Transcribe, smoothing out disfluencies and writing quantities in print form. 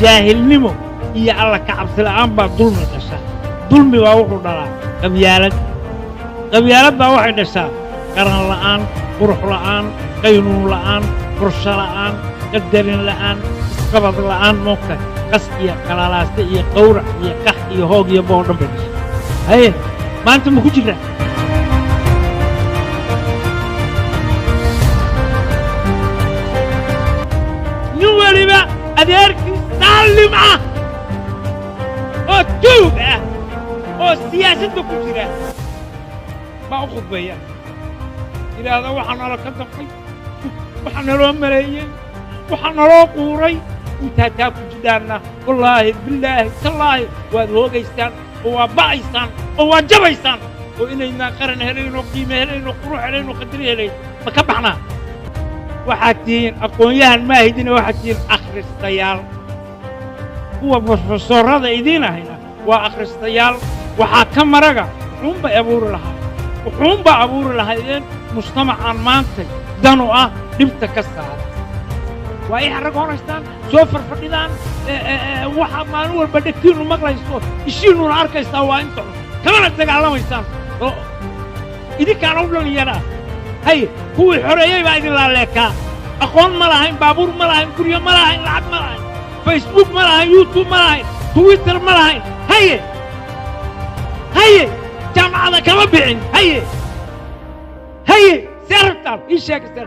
jaahil nimo iyo alla ka cabsi la'aan baa dulmi dhasha dulmi waa wuxuu dhalaa qabyaalad baa waxay dhashaa qaran la'aan qurux la'aan qaynuun la'aan qorshe la'aan qadarin la'aan isqabad la'aan moogta qas iyo qalalaasta iyo qawrac iyo qax iyo hoog iyo boo dhan bay dhashaa haye maanta ma ku jirtaa nin weliba adeerkii saalim ah oo tuug ah oo siyaasadda ku jira ma u khudbeeya ilaahda waxaa nala ka dafay waxaa naloo maleeyey waxaa naloo quuray intaa taa ku jidhaanna wallaahi billaahi tallaahi waad hoogaysaan oo waa ba'aysaan oo waa jabaysaan oo inaynaan qaran helayn oo qiime helayn oo qurux helayn oo qadari helayn ma ka baxnaa waxaad tihiin aqoon-yahan maahidina waxaad tihiin akhristayaal kuwa profesorada idiin ahayna waa akhristayaal waxaa ka maraga wuxuunbaa abuuri lahaydeen mujtamacaan maantay danu ah dhibta ka saara waa ay xarag horaystaan soo farfadhidaan waxaa maalin walba dhegtiinnu maqlayso ishiinnuna arkaysaa waa inta kamana dagaalamaysaan oo idinkaan u dhalinyara ah haye kuwii xoreeyey baa idin laaleekaa aqoon ma lahayn baabuur ma lahayn guryo ma lahayn lacag ma lahayn facebook ma lahayn youtube ma lahayn twitter ma lahayn haye jaamacada kama bixin haye see rabtaan ii sheega